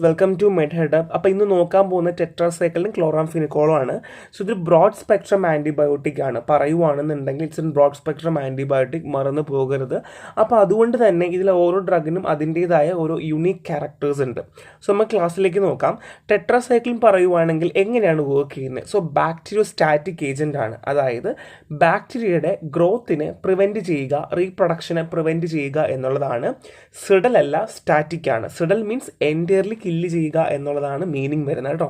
Welcome to മെഡ്ഹെഡപ്പ്. അപ്പോൾ ഇന്ന് നോക്കാൻ പോകുന്ന ടെട്രാസൈക്കിളും ക്ലോറാംഫെനിക്കോളും ആണ്. സോ ഇതൊരു ബ്രോഡ് സ്പെക്ട്രം ആൻറ്റിബയോട്ടിക് ആണ്. പറയുവാണെന്നുണ്ടെങ്കിൽ it's an broad spectrum antibiotic, മറന്നു പോകരുത്. അപ്പോൾ അതുകൊണ്ട് തന്നെ ഇതിലെ ഓരോ ഡ്രഗിനും അതിൻ്റേതായ ഓരോ യുണീക്ക് ക്യാരക്ടേഴ്സ് ഉണ്ട്. സോ നമ്മൾ ക്ലാസ്സിലേക്ക് നോക്കാം. ടെട്രാസൈക്കിളും പറയുവാണെങ്കിൽ എങ്ങനെയാണ് വർക്ക് ചെയ്യുന്നത്? സോ ബാക്ടീരിയോസ്റ്റാറ്റിക് ഏജൻ്റ് ആണ്. അതായത് ബാക്ടീരിയയുടെ ഗ്രോത്തിനെ പ്രിവെൻറ്റ് ചെയ്യുക, റീപ്രൊഡക്ഷനെ പ്രിവെൻറ്റ് ചെയ്യുക എന്നുള്ളതാണ്. സിഡൽ അല്ല, സ്റ്റാറ്റിക് ആണ്. സിഡൽ മീൻസ് എൻറ്റയർലി കില്ല് ചെയ്യുക എന്നുള്ളതാണ് മീനിങ് വരുന്നത് കേട്ടോ.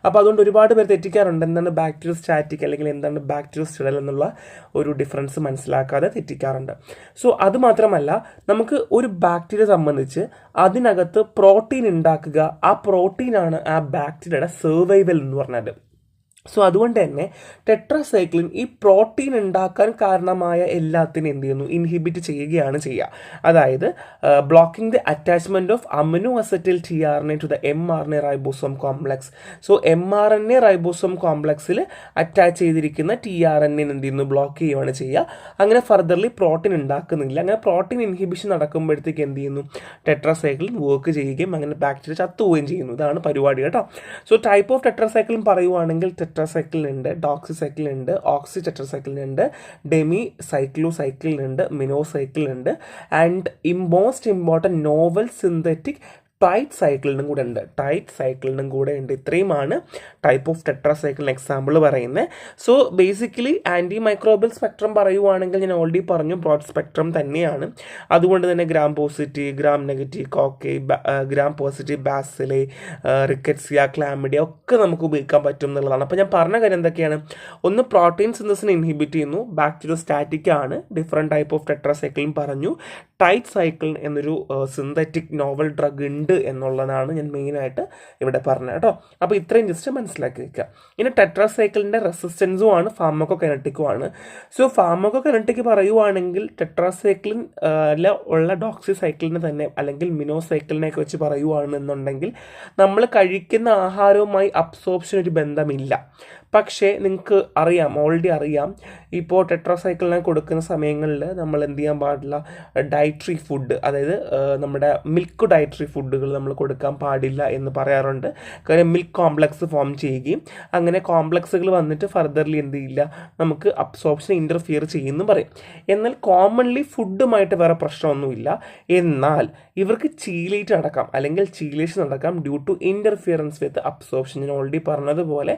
അപ്പോൾ അതുകൊണ്ട് ഒരുപാട് പേര് തെറ്റിക്കാറുണ്ട്. എന്താണ് ബാക്ടീരിയോസ്റ്റാറ്റിക് അല്ലെങ്കിൽ എന്താണ് ബാക്ടീരിയോസിഡൽ എന്നുള്ള ഒരു ഡിഫറൻസ് മനസ്സിലാക്കാതെ തെറ്റിക്കാറുണ്ട്. സോ അത് മാത്രമല്ല, നമുക്ക് ഒരു ബാക്ടീരിയ സംബന്ധിച്ച് അതിനകത്ത് പ്രോട്ടീൻ ഉണ്ടാക്കുക, ആ പ്രോട്ടീനാണ് ആ ബാക്ടീരിയയുടെ സർവൈവൽ എന്ന് പറഞ്ഞത്. സോ അതുകൊണ്ട് തന്നെ ടെട്രാസൈക്ലിൻ ഈ പ്രോട്ടീൻ ഉണ്ടാക്കാൻ കാരണമായ എല്ലാത്തിനും എന്ത് ചെയ്യുന്നു? ഇൻഹിബിറ്റ് ചെയ്യുകയാണ് ചെയ്യുക. അതായത് blocking the attachment of amino acyl TRNA to the mRNA ribosome complex. So mRNA ribosome കോംപ്ലക്സിൽ അറ്റാച്ച് ചെയ്തിരിക്കുന്ന TRNA എന്ത് ചെയ്യുന്നു? ബ്ലോക്ക് ചെയ്യുകയാണ് ചെയ്യുക. അങ്ങനെ ഫർദർലി പ്രോട്ടീൻ ഉണ്ടാക്കുന്നില്ല. അങ്ങനെ പ്രോട്ടീൻ ഇൻഹിബിഷൻ നടക്കുമ്പോഴത്തേക്ക് എന്ത് ചെയ്യുന്നു? ടെട്രാസൈക്ലിൻ വർക്ക് ചെയ്യുകയും അങ്ങനെ ബാക്ടീരിയ ചത്തുപോവുകയും ചെയ്യുന്നു. ഇതാണ് പരിപാടി കേട്ടോ. സോ ടൈപ്പ് ഓഫ് ടെട്രാസൈക്ലിൻ പറയുവാണെങ്കിൽ ടെട്രാസൈക്ലിനുണ്ട്, ഡോക്സിസൈക്ലിനുണ്ട്, ഓക്സി ടെട്രാസൈക്ലിനുണ്ട്, ഡെമി സൈക്ലോസൈക്ലിനുണ്ട്, മിനോസൈക്ലിനുണ്ട് and most important novel synthetic ടൈറ്റ് സൈക്കിളിനും കൂടെ ഉണ്ട്. ഇത്രയുമാണ് ടൈപ്പ് ഓഫ് ടെട്രാസൈക്കിളിന് എക്സാമ്പിൾ പറയുന്നത്. So basically antimicrobial spectrum പറയുവാണെങ്കിൽ ഞാൻ ഓൾറെഡി പറഞ്ഞു ബ്രോഡ് സ്പെക്ട്രം തന്നെയാണ്. അതുകൊണ്ട് തന്നെ gram positive, gram negative, cocci, gram positive, bacilli, rickettsia, chlamydia ഒക്കെ നമുക്ക് ഉപയോഗിക്കാൻ പറ്റും എന്നുള്ളതാണ്. അപ്പോൾ ഞാൻ പറഞ്ഞ കാര്യം എന്തൊക്കെയാണ്? ഒന്ന്, പ്രോട്ടീൻ സിന്തസിനെ ഇൻഹിബിറ്റ് ചെയ്യുന്നു, ബാക്ടീരിയോസ്റ്റാറ്റിക് ആണ്, ഡിഫറെൻറ്റ് ടൈപ്പ് ഓഫ് ടെട്രാസൈക്കിളും പറഞ്ഞു. ടൈറ്റ് സൈക്കിൾ എന്നൊരു സിന്തറ്റിക് നോവൽ ഡ്രഗ് ഉണ്ട് എന്നുള്ളതാണ് ഞാൻ മെയിനായിട്ട് ഇവിടെ പറഞ്ഞത് കേട്ടോ. അപ്പോൾ ഇത്രയും ജസ്റ്റ് മനസ്സിലാക്കി വെക്കുക. ഇനി ടെട്രാസൈക്കിളിൻ്റെ റെസിസ്റ്റൻസും ആണ്, ഫാർമക്കോകൈനറ്റിക്കും ആണ്. സോ ഫാർമക്കോകൈനറ്റിക് പറയുവാണെങ്കിൽ ടെട്രാസൈക്ലിൻ ഉള്ള ഡോക്സിസൈക്കിളിനെ തന്നെ അല്ലെങ്കിൽ മിനോസൈക്കിളിനെയൊക്കെ വെച്ച് പറയുവാണെന്നുണ്ടെങ്കിൽ നമ്മൾ കഴിക്കുന്ന ആഹാരവുമായി അബ്സോർപ്ഷൻ ഒരു ബന്ധമില്ല. പക്ഷേ നിങ്ങൾക്ക് അറിയാം, ഓൾറെഡി അറിയാം, ഇപ്പോൾ ടെട്രാസൈക്കിളിനെ കൊടുക്കുന്ന സമയങ്ങളിൽ നമ്മൾ എന്ത് ചെയ്യാൻ പാടില്ല? ഡയറ്ററി ഫുഡ്, അതായത് നമ്മുടെ മിൽക്ക് ഡയറ്ററി ഫുഡുകൾ നമ്മൾ കൊടുക്കാൻ പാടില്ല എന്ന് പറയാറുണ്ട്. കാര്യം മിൽക്ക് കോംപ്ലക്സ് ഫോം ചെയ്യുകയും അങ്ങനെ കോംപ്ലക്സുകൾ വന്നിട്ട് ഫർദർലി എന്ത് ചെയ്യില്ല, നമുക്ക് അബ്സോർപ്ഷൻ ഇൻ്റർഫിയർ ചെയ്യുമെന്ന് പറയും. എന്നാൽ കോമൺലി ഫുഡുമായിട്ട് വേറെ പ്രശ്നമൊന്നുമില്ല. എന്നാൽ ഇവർക്ക് ചീലേറ്റ് നടക്കാം അല്ലെങ്കിൽ ചീലേഷൻ നടക്കാം due to interference with absorption. ഞാൻ ഓൾറെഡി പറഞ്ഞതുപോലെ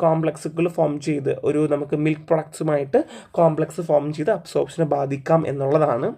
കോംപ്ലക്സുകൾ ഫോം ചെയ്ത് നമുക്ക് മിൽക്ക് പ്രൊഡക്ട്സുമായിട്ട് കോംപ്ലക്സ് ഫോം ചെയ്ത് അബ്സോർപ്ഷനെ ബാധിക്കാം എന്നുള്ളതാണ്.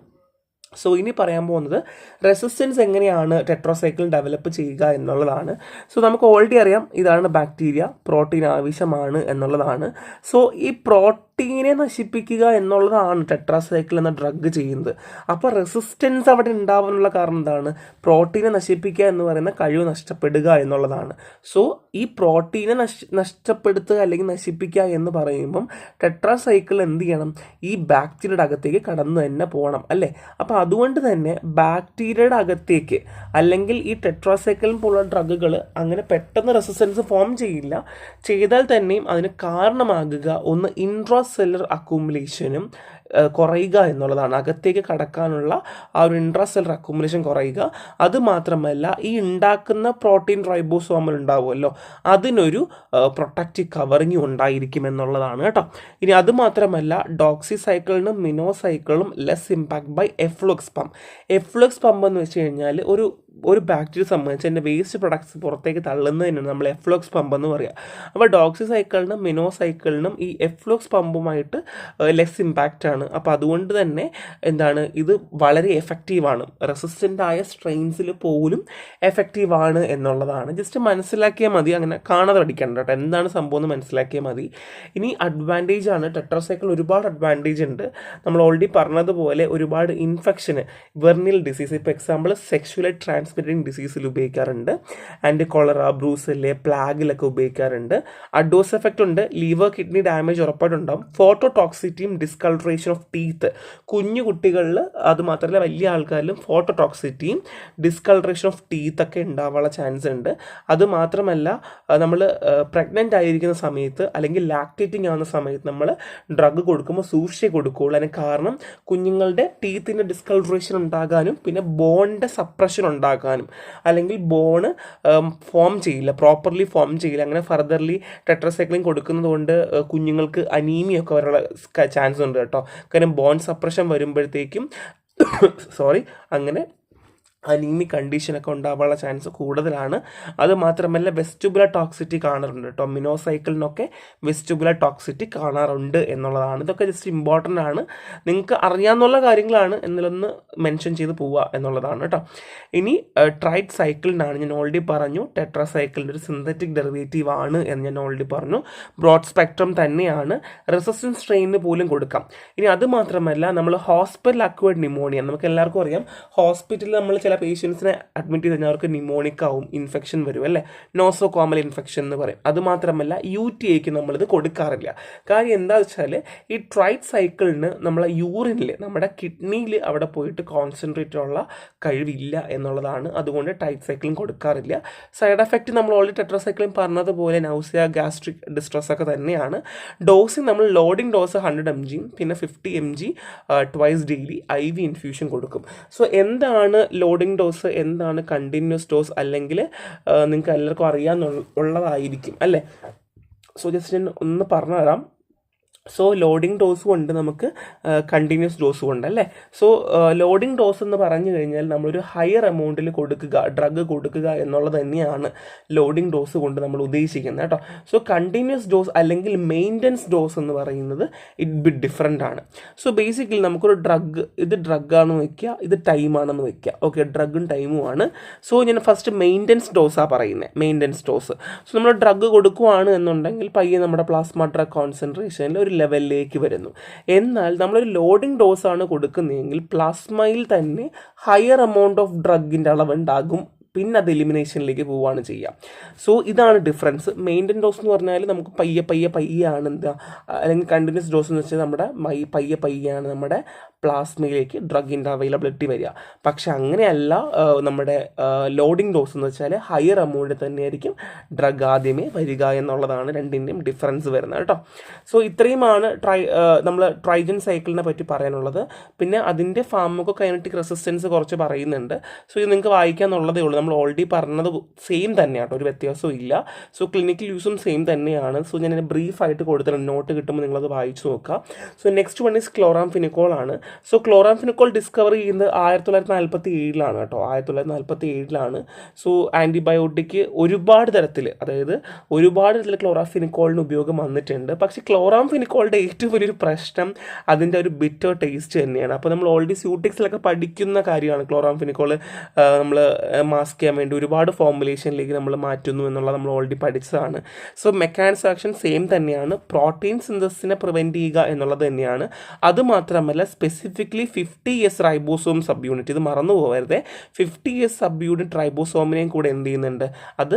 സോ ഇനി പറയാൻ പോകുന്നത് റെസിസ്റ്റൻസ് എങ്ങനെയാണ് ടെട്രാസൈക്കിൾ ഡെവലപ്പ് ചെയ്യുക എന്നുള്ളതാണ്. സോ നമുക്ക് ഓൾറെഡി അറിയാം ഇതാണ് ബാക്ടീരിയ, പ്രോട്ടീൻ ആവശ്യമാണ് എന്നുള്ളതാണ്. സോ ഈ പ്രോട്ടീനെ നശിപ്പിക്കുക എന്നുള്ളതാണ് ടെട്രാസൈക്കിൾ എന്ന ഡ്രഗ് ചെയ്യുന്നത്. അപ്പോൾ റെസിസ്റ്റൻസ് അവിടെ ഉണ്ടാവാനുള്ള കാരണം എന്താണ്? പ്രോട്ടീനെ നശിപ്പിക്കുക എന്ന് പറയുന്ന കഴിവ് നഷ്ടപ്പെടുക എന്നുള്ളതാണ്. സോ ഈ പ്രോട്ടീനെ നഷ്ടപ്പെടുത്തുക അല്ലെങ്കിൽ നശിപ്പിക്കുക എന്ന് പറയുമ്പം ടെട്രാസൈക്കിൾ എന്ത് ചെയ്യണം? ഈ ബാക്ടീരിയയുടെ അകത്തേക്ക് കടന്നു തന്നെ പോകണം അല്ലേ? അപ്പോൾ അതുകൊണ്ട് തന്നെ ബാക്ടീരിയയുടെ അകത്തേക്ക് അല്ലെങ്കിൽ ഈ ടെട്രാസൈക്കിളിൻ പോലുള്ള ഡ്രഗുകൾ അങ്ങനെ പെട്ടെന്ന് റെസിസ്റ്റൻസ് ഫോം ചെയ്യില്ല. ചെയ്താൽ തന്നെയും അതിന് കാരണമാകുക ഒന്ന് ഇൻട്രാസെല്ലുലർ അക്യൂമുലേഷനും കുറയുക എന്നുള്ളതാണ്. അകത്തേക്ക് കടക്കാനുള്ള ആ ഒരു ഇൻട്രാസെല്ലുലർ അക്യൂമുലേഷൻ കുറയുക. അതുമാത്രമല്ല, ഈ ഉണ്ടാക്കുന്ന പ്രോട്ടീൻ റൈബോസോമിൽ ഉണ്ടാവുമല്ലോ, അതിനൊരു പ്രൊട്ടക്റ്റീവ് കവറിങ് ഉണ്ടായിരിക്കും എന്നുള്ളതാണ് കേട്ടോ. ഇനി അതുമാത്രമല്ല, ഡോക്സിസൈക്കിളിനും മിനോസൈക്കിളും less impact by efflux pump. Efflux pump എന്ന് വെച്ച് കഴിഞ്ഞാൽ ഒരു ബാക്ടീരിയ സംബന്ധിച്ച് അതിൻ്റെ വേസ്റ്റ് പ്രൊഡക്ട്സ് പുറത്തേക്ക് തള്ളുന്നതിനാണ് നമ്മൾ എഫ്ലക്സ് പമ്പ് എന്ന് പറയുക. അപ്പോൾ ഡോക്സിസൈക്കിളിനും മിനോസൈക്കിളിനും ഈ എഫ്ലക്സ് പമ്പുമായിട്ട് ലെസ് ഇമ്പാക്റ്റ് ആണ്. അപ്പോൾ അതുകൊണ്ട് തന്നെ എന്താണ്, ഇത് വളരെ എഫക്റ്റീവാണ്. റെസിസ്റ്റൻ്റ് ആയ സ്ട്രെയിൻസിൽ പോലും എഫക്റ്റീവാണ് എന്നുള്ളതാണ്. ജസ്റ്റ് മനസ്സിലാക്കിയാൽ മതി, അങ്ങനെ കാണാതെ പഠിക്കേണ്ട കേട്ടോ. എന്താണ് സംഭവം എന്ന് മനസ്സിലാക്കിയാൽ മതി. ഇനി അഡ്വാൻറ്റേജ് ആണ്. ടെട്രാസൈക്കിൾ ഒരുപാട് അഡ്വാൻറ്റേജ് ഉണ്ട്. നമ്മൾ ഓൾറെഡി പറഞ്ഞതുപോലെ ഒരുപാട് ഇൻഫെക്ഷന്, വെർണിയൽ ഡിസീസ്, ഇപ്പോൾ എക്സാമ്പിൾ സെക്ഷുവലി ട്രാൻസ്മിറ്റിംഗ് ഡിസീസിൽ ഉപയോഗിക്കാറുണ്ട്. ആൻഡ് കൊളറ, ബ്രൂസെല്ലെ, പ്ലാഗിലൊക്കെ ഉപയോഗിക്കാറുണ്ട്. അഡോസ് എഫക്റ്റ് ഉണ്ട്. ലിവർ കിഡ്നി ഡാമേജ് ഉറപ്പായിട്ടുണ്ടാവും. ഫോട്ടോടോക്സിറ്റിയും ഡിസ്കളറേഷൻ ഡിസ്കളറേഷൻ ഓഫ് ടീത്ത്, കുഞ്ഞു കുട്ടികളിൽ അത് മാത്രമല്ല വലിയ ആൾക്കാരിലും ഫോട്ടോടോക്സിറ്റിയും ഡിസ്കളറേഷൻ ഓഫ് ടീത്ത് ഒക്കെ ഉണ്ടാവാനുള്ള ചാൻസ് ഉണ്ട്. അത് മാത്രമല്ല നമ്മൾ പ്രഗ്നൻ്റ് ആയിരിക്കുന്ന സമയത്ത് അല്ലെങ്കിൽ ലാക്ടേറ്റിംഗ് ആവുന്ന സമയത്ത് നമ്മൾ ഡ്രഗ് കൊടുക്കുമ്പോൾ സൂക്ഷിച്ചേ കൊടുക്കുകയുള്ളൂ. അതിന് കാരണം കുഞ്ഞുങ്ങളുടെ ടീത്തിൻ്റെ ഡിസ്കളറേഷൻ ഉണ്ടാകാനും പിന്നെ ബോണിൻ്റെ സപ്രഷൻ ഉണ്ടാകാനും അല്ലെങ്കിൽ ബോണ് ഫോം ചെയ്യില്ല, പ്രോപ്പർലി ഫോം ചെയ്യില്ല. അങ്ങനെ ഫർദർലി ടെട്രാസൈക്ലിൻ കൊടുക്കുന്നത് കൊണ്ട് കുഞ്ഞുങ്ങൾക്ക് അനീമിയ ഒക്കെ വരാനുള്ള ചാൻസ് ഉണ്ട് കേട്ടോ. കാരണം ബോൺ സപ്രഷൻ വരുമ്പോഴത്തേക്കും അങ്ങനെ അനീമിക് കണ്ടീഷനൊക്കെ ഉണ്ടാവാനുള്ള ചാൻസ് കൂടുതലാണ്. അത് മാത്രമല്ല വെസ്റ്റുബുലർ ടോക്സിറ്റി കാണാറുണ്ട് കേട്ടോ. മിനോസൈക്കിളിനൊക്കെ വെസ്റ്റുബുലർ ടോക്സിറ്റി കാണാറുണ്ട് എന്നുള്ളതാണ്. ഇതൊക്കെ ജസ്റ്റ് ഇമ്പോർട്ടൻ്റ് ആണ്, നിങ്ങൾക്ക് അറിയാവുന്ന കാര്യങ്ങളാണ്, എന്നിലൊന്ന് മെൻഷൻ ചെയ്ത് പോവുക എന്നുള്ളതാണ് കേട്ടോ. ഇനി ട്രൈഡ് സൈക്കിളിനാണ് ഞാൻ ഓൾറെഡി പറഞ്ഞു, ടെട്രാസൈക്കിളിൻ്റെ ഒരു സിന്തറ്റിക് ഡെറിവേറ്റീവ് ആണ് എന്ന് ഞാൻ ഓൾറെഡി പറഞ്ഞു. ബ്രോഡ് സ്പെക്ട്രം തന്നെയാണ്, റെസിസ്റ്റൻസ് സ്ട്രെയിനിന് പോലും കൊടുക്കാം. ഇനി അത് മാത്രമല്ല നമ്മൾ ഹോസ്പിറ്റൽ അക്വേർഡ് നിമോണിയ, നമുക്ക് എല്ലാവർക്കും അറിയാം ഹോസ്പിറ്റലിൽ നമ്മൾ ചില പേഷ്യൻസിനെ അഡ്മിറ്റ് ചെയ്ത് കഴിഞ്ഞാൽ അവർക്ക് നിമോണിക് ആവും, ഇൻഫെക്ഷൻ വരും അല്ലേ, നോസോകോമൽ ഇൻഫെക്ഷൻ എന്ന് പറയും. അതുമാത്രമല്ല UTIക്ക് നമ്മളിത് കൊടുക്കാറില്ല. കാര്യം എന്താ വെച്ചാൽ ഈ ട്രൈഡ് സൈക്കിളിന് നമ്മളെ യൂറിനിൽ നമ്മുടെ കിഡ്നിയിൽ അവിടെ പോയിട്ട് കോൺസെൻട്രേറ്റ് ഉള്ള കഴിവില്ല എന്നുള്ളതാണ്. അതുകൊണ്ട് ട്രൈഡ് സൈക്കിളും കൊടുക്കാറില്ല. സൈഡ് എഫക്റ്റ് നമ്മൾ ഓൾറെഡി ടെട്രാസൈക്ലിൻ പറഞ്ഞതുപോലെ നൗസിയ, ഗ്യാസ്ട്രിക് ഡിസ്ട്രസ് ഒക്കെ തന്നെയാണ്. ഡോസിങ് നമ്മൾ ലോഡിംഗ് ഡോസ് 100 mg പിന്നെ 50 mg twice daily IV infusion കൊടുക്കും. സോ എന്താണ് ലോഡിംഗ് ഡോസ്, എന്താണ് കണ്ടിന്യൂസ് ഡോസ്, അല്ലെങ്കിൽ നിങ്ങൾക്ക് എല്ലാവർക്കും അറിയാമെന്നുള്ളതായിരിക്കും അല്ലേ. സോ ജസ്റ്റ് ഞാൻ ഒന്ന് പറഞ്ഞുതരാം. സോ ലോഡിംഗ് ഡോസും ഉണ്ട്, നമുക്ക് കണ്ടിന്യൂസ് ഡോസും ഉണ്ട് അല്ലേ. സോ ലോഡിംഗ് ഡോസ് എന്ന് പറഞ്ഞു കഴിഞ്ഞാൽ നമ്മളൊരു ഹയർ എമൗണ്ടിൽ കൊടുക്കുക, ഡ്രഗ് കൊടുക്കുക എന്നുള്ളത് തന്നെയാണ് ലോഡിംഗ് ഡോസ് കൊണ്ട് നമ്മൾ ഉദ്ദേശിക്കുന്നത് കേട്ടോ. സോ കണ്ടിന്യൂസ് ഡോസ് അല്ലെങ്കിൽ മെയിൻ്റനൻസ് ഡോസ് എന്ന് പറയുന്നത് ഇറ്റ് ബിറ്റ് ഡിഫറെൻ്റ് ആണ്. സോ ബേസിക്കലി നമുക്കൊരു ഡ്രഗ്, ഇത് ഡ്രഗാണെന്ന് വയ്ക്കുക, ഇത് ടൈമാണെന്ന് വയ്ക്കുക. ഓക്കെ, ഡ്രഗും ടൈമും ആണ്. സോ ഞാൻ ഫസ്റ്റ് മെയിൻ്റനൻസ് ഡോസാണ് പറയുന്നത്, മെയിൻ്റനൻസ് ഡോസ്. സോ നമ്മൾ ഡ്രഗ് കൊടുക്കുകയാണ് എന്നുണ്ടെങ്കിൽ പയ്യെ നമ്മുടെ പ്ലാസ്മ ഡ്രഗ് കോൺസെൻട്രേഷനിൽ ഒരു ലെവലിലേക്ക് വരുന്നു. എന്നാൽ നമ്മളൊരു ലോഡിംഗ് ഡോസാണ് കൊടുക്കുന്നതെങ്കിൽ പ്ലാസ്മയിൽ തന്നെ ഹയർ എമൗണ്ട് ഓഫ് ഡ്രഗിൻ്റെ അളവുണ്ടാകും, പിന്നെ അത് എലിമിനേഷനിലേക്ക് പോവുകയാണ് ചെയ്യുക. സോ ഇതാണ് ഡിഫറൻസ്. മെയിൻ്റനൻസ് ഡോസ് എന്ന് പറഞ്ഞാൽ നമുക്ക് പയ്യാണ് എന്താ, അല്ലെങ്കിൽ കണ്ടിന്യൂസ് ഡോസ് എന്ന് വെച്ചാൽ നമ്മുടെ പയ്യാണ് നമ്മുടെ പ്ലാസ്മയിലേക്ക് ഡ്രഗിൻ്റെ അവൈലബിലിറ്റി വരിക. പക്ഷെ അങ്ങനെയല്ല നമ്മുടെ ലോഡിംഗ് ഡോസ് എന്ന് വെച്ചാൽ ഹയർ എമൗണ്ട് തന്നെയായിരിക്കും ഡ്രഗ് ആദ്യമേ വരിക എന്നുള്ളതാണ് രണ്ടിൻ്റെയും ഡിഫറൻസ് വരുന്നത് കേട്ടോ. സോ ഇത്രയുമാണ് നമ്മൾ ട്രൈജൻ സൈക്കിളിനെ പറ്റി പറയാനുള്ളത്. പിന്നെ അതിൻ്റെ ഫാർമക്കോകൈനറ്റിക് റെസിസ്റ്റൻസ് കുറച്ച് പറയുന്നുണ്ട്. സോ ഇത് നിങ്ങൾക്ക് വായിക്കാന്നുള്ളതേ ഉള്ളൂ. നമ്മൾ ഓൾറെഡി പറഞ്ഞത് സെയിം തന്നെയാണ്, ഒരു വ്യത്യാസവും ഇല്ല. സോ ക്ലിനിക്കൽ യൂസും സെയിം തന്നെയാണ്. സോ ഞാൻ ബ്രീഫായിട്ട് കൊടുത്തിട്ടുണ്ട്, നോട്ട് കിട്ടുമ്പോൾ നിങ്ങളത് വായിച്ചു നോക്കുക. So next one is chloramphenicol ആണ്. സോ ക്ലോറാംഫെനിക്കോൾ ഡിസ്കവർ ചെയ്യുന്നത് 1947 കേട്ടോ, 1947. സോ ആൻറ്റിബയോട്ടിക് ഒരുപാട് തരത്തിൽ ക്ലോറാംഫെനിക്കോളിന് ഉപയോഗം വന്നിട്ടുണ്ട്. പക്ഷേ ക്ലോറാംഫെനിക്കോളിൻ്റെ ഏറ്റവും വലിയൊരു പ്രശ്നം അതിൻ്റെ ഒരു ബിറ്റർ ടേസ്റ്റ് തന്നെയാണ്. അപ്പോൾ നമ്മൾ ഓൾറെഡി സ്യൂട്ടിക്സിലൊക്കെ പഠിക്കുന്ന കാര്യമാണ് ക്ലോറാംഫെനിക്കോൾ നമ്മൾ മാസ്ക് ചെയ്യാൻ വേണ്ടി ഒരുപാട് ഫോർമുലേഷനിലേക്ക് നമ്മൾ മാറ്റുന്നു എന്നുള്ളത് നമ്മൾ ഓൾറെഡി പഠിച്ചതാണ്. സോ മെക്കാനിസം ആക്ഷൻ സെയിം തന്നെയാണ്, പ്രോട്ടീൻ സിന്തസിനെ പ്രിവെൻറ്റ് ചെയ്യുക എന്നുള്ളത് തന്നെയാണ്. അതുമാത്രമല്ല specifically 50S ribosome sub unit, ഇത് മറന്നു പോകരുത്, 50S സബ് യൂണിറ്റ് റൈബോസോമിനെയും കൂടെ എന്ത് ചെയ്യുന്നുണ്ട്, അത്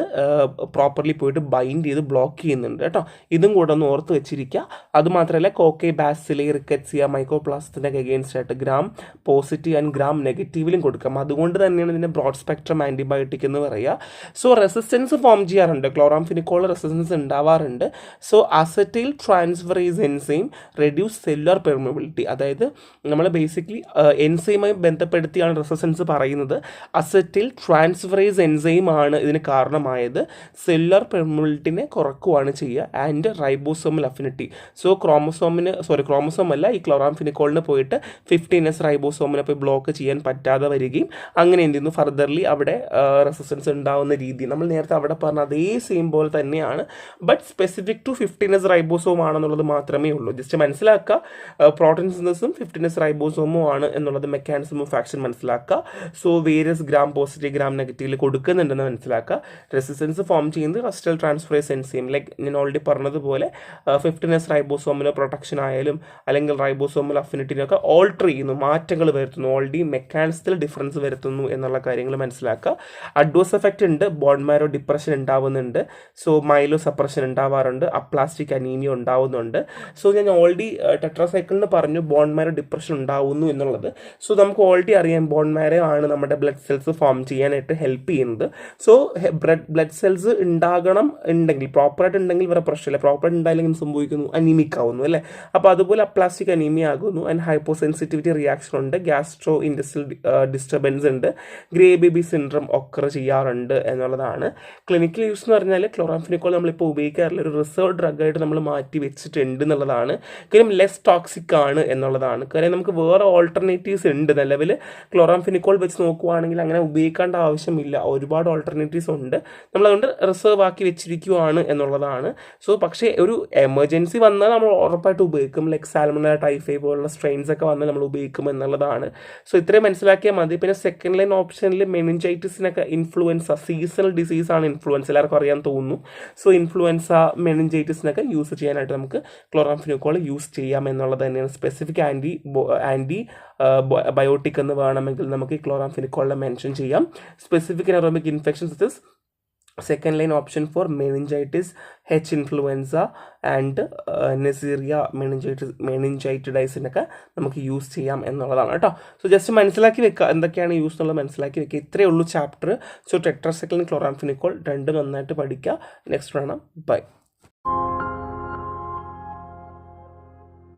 പ്രോപ്പർലി പോയിട്ട് ബൈൻഡ് ചെയ്ത് ബ്ലോക്ക് ചെയ്യുന്നുണ്ട് കേട്ടോ. ഇതും കൂടെ ഒന്ന് ഓർത്ത് വെച്ചിരിക്കുക. അതുമാത്രമല്ല കോക്കൈ, ബാസിലി, റിക്കറ്റ്സിയ, മൈക്കോപ്ലാസ്റ്റിനൊക്കെ അഗെയിൻസ്റ്റ് ആയിട്ട് ഗ്രാം പോസിറ്റീവ് ആൻഡ് ഗ്രാം നെഗറ്റീവിലും കൊടുക്കാം. അതുകൊണ്ട് തന്നെയാണ് ഇതിൻ്റെ ബ്രോഡ് സ്പെക്ട്രം ആൻറ്റിബയോട്ടിക് എന്ന് പറയുക. സോ റെസിസ്റ്റൻസ് ഫോം ചെയ്യാറുണ്ട്, ക്ലോറാംഫെനിക്കോൾ റെസിസ്റ്റൻസ് ഉണ്ടാവാറുണ്ട്. So acetyl transferase enzyme reduce cellular permeability, അതായത് നമ്മൾ ബേസിക്കലി എൻസൈമായി ബന്ധപ്പെടുത്തിയാണ് റെസിസ്റ്റൻസ് പറയുന്നത്. അസറ്റൈൽ ട്രാൻസ്ഫറേസ് എൻസൈം ആണ് ഇതിന് കാരണമായത്. സെല്ലുലാർ പെർമിബിലിറ്റിനെ കുറക്കുകയാണ് ചെയ്യുക. And ribosomal affinity, so chromosome അല്ല, ഈ ക്ലോറാംഫെനിക്കോളിന് പോയിട്ട് 15S റൈബോസോമിനെ പോയി ബ്ലോക്ക് ചെയ്യാൻ പറ്റാതെ വരികയും അങ്ങനെ എന്ത് ചെയ്യുന്നു, ഫർദർലി അവിടെ റെസിസ്റ്റൻസ് ഉണ്ടാവുന്ന രീതി നമ്മൾ നേരത്തെ അവിടെ പറഞ്ഞ അതേ സെയിം പോലെ തന്നെയാണ്. But specific to 15S ribosome ആണെന്നുള്ളത് മാത്രമേ ഉള്ളൂ. ജസ്റ്റ് മനസ്സിലാക്കുക, പ്രോട്ടീൻ സിന്തസിസും 15S റൈബോസോമും ആണ് എന്നുള്ളത് മെക്കാനിസം ഓഫ് ആക്ഷൻ മനസ്സിലാക്കുക. So various gram positive gram നെഗറ്റീവിൽ കൊടുക്കുന്നുണ്ടെന്ന് മനസ്സിലാക്കുക. റെസിസ്റ്റൻസ് ഫോം ചെയ്യുന്നത് അസറ്റൈൽ ട്രാൻസ്ഫറേസ് എൻസൈം, ലൈക്ക് ഞാൻ ഓൾറെഡി പറഞ്ഞതുപോലെ 15S റൈബോസോമിന് പ്രൊട്ടക്ഷൻ ആയാലും അല്ലെങ്കിൽ റൈബോസോമൽ അഫിനിറ്റിനൊക്കെ ഓൾട്ടർ ചെയ്യുന്നു, മാറ്റങ്ങൾ വരുത്തുന്നു, ഓൾറെഡി മെക്കാനിസത്തിൽ ഡിഫറൻസ് വരുത്തുന്നു എന്നുള്ള കാര്യങ്ങൾ മനസ്സിലാക്കുക. അഡ്വേഴ്സ് എഫക്റ്റ് ഉണ്ട്, ബോൺ മാരോ ഡിപ്രഷൻ ഉണ്ടാവുന്നുണ്ട്, സോ മൈലോ സപ്രഷൻ ഉണ്ടാവാറുണ്ട്, അപ്ലാസ്റ്റിക് അനീമിയ ഉണ്ടാവുന്നുണ്ട്. സോ ഞാൻ ഓൾറെഡി ടെട്രാസൈക്കിളിന് പറഞ്ഞു ബോൺ മാരോ ഡിപ്രഷൻ ഉണ്ടാവുന്നു എന്നുള്ളത്. സോ നമുക്ക് ഓൾറെഡി അറിയാം ബോൺ മാരോ ആണ് നമ്മുടെ ബ്ലഡ് സെൽസ് ഫോം ചെയ്യാനായിട്ട് ഹെൽപ്പ് ചെയ്യുന്നത്. സോ ബ്ലഡ് സെൽസ് ഉണ്ടെങ്കിൽ പ്രോപ്പറായിട്ട് ഉണ്ടെങ്കിൽ വേറെ പ്രശ്നമില്ല, പ്രോപ്പറായിട്ട് ഉണ്ടായില്ലെങ്കിൽ സംഭവിക്കുന്നു അനീമിക് ആവുന്നു അല്ലേ. അപ്പോൾ അതുപോലെ അപ്ലാസ്റ്റിക് അനീമിയ ആകുന്നു. ആൻഡ് ഹൈപ്പോ സെൻസിറ്റിവിറ്റി റിയാക്ഷൻ ഉണ്ട്, ഗ്യാസ്ട്രോ ഇൻഡസ്ട്രിയൽ ഡിസ്റ്റർബൻസ് ഉണ്ട്, ഗ്രേ ബേബി സിൻഡ്രം ഒക്കർ ചെയ്യാറുണ്ട് എന്നുള്ളതാണ്. ക്ലിനിക്കൽ യൂസ് എന്ന് പറഞ്ഞാൽ ക്ലോറാംഫെനിക്കോൾ നമ്മളിപ്പോൾ ഉപയോഗിക്കാറില്ല, ഒരു റിസർവ് ഡ്രഗായിട്ട് നമ്മൾ മാറ്റി വെച്ചിട്ടുണ്ട് എന്നുള്ളതാണ്. കാര്യം ലെസ് ടോക്സിക് ആണ് എന്നുള്ളതാണ്. കാര്യം നമുക്ക് വേറെ ഓൾട്ടർനേറ്റീവ്സ് ഉണ്ട് നിലവിൽ. ക്ലോറാംഫെനിക്കോൾ വെച്ച് നോക്കുവാണെങ്കിൽ അങ്ങനെ ഉപയോഗിക്കേണ്ട ആവശ്യമില്ല, ഒരുപാട് ഓൾട്ടർനേറ്റീവ്സ് ഉണ്ട്, നമ്മളതുകൊണ്ട് റിസർവ് ആക്കി വെച്ചിരിക്കുവാണ് എന്നുള്ളതാണ്. സോ പക്ഷേ ഒരു എമർജൻസി വന്നാൽ നമ്മൾ ഉറപ്പായിട്ട് ഉപയോഗിക്കും, ലൈക്ക് സാൽമണ ടൈഫൈ പോലുള്ള സ്ട്രെയിൻസ് ഒക്കെ വന്നാൽ നമ്മൾ ഉപയോഗിക്കും എന്നുള്ളതാണ്. സോ ഇത്രയും മനസ്സിലാക്കിയാൽ മതി. പിന്നെ സെക്കൻഡ് ലൈൻ ഓപ്ഷനിൽ മെനിഞ്ചൈറ്റിസിനൊക്കെ ഇൻഫ്ലുവൻസ സീസണൽ ഡിസീസാണ് ഇൻഫ്ലുവൻസ, എല്ലാവർക്കും അറിയാൻ തോന്നുന്നു. സോ ഇൻഫ്ലുവൻസ മെനിഞ്ചൈറ്റിസിനൊക്കെ യൂസ് ചെയ്യാനായിട്ട് നമുക്ക് ക്ലോറാംഫെനിക്കോൾ യൂസ് ചെയ്യാം എന്നുള്ളത് തന്നെയാണ്. സ്പെസിഫിക് ആൻറ്റി ബയോട്ടിക് എന്ന് വേണമെങ്കിൽ നമുക്ക് ഈ ക്ലോറാംഫെനിക്കോളിനെ മെൻഷൻ ചെയ്യാം. Specific anaerobic infections second line option for meningitis, H influenza and neisseria മെനിഞ്ചൈറ്റിഡൈസിനൊക്കെ നമുക്ക് യൂസ് ചെയ്യാം എന്നുള്ളതാണ് കേട്ടോ. സോ ജസ്റ്റ് മനസ്സിലാക്കി വെക്കുക എന്തൊക്കെയാണ് യൂസ് എന്നുള്ളത് മനസ്സിലാക്കി വെക്കുക. ഇത്രയേ ഉള്ളൂ ചാപ്റ്റർ. സോ ടെട്രാസൈക്ലിൻ ക്ലോറാംഫെനിക്കോൾ രണ്ടും നന്നായിട്ട് പഠിക്കുക. നെക്സ്റ്റ് കാണാം. ബൈ.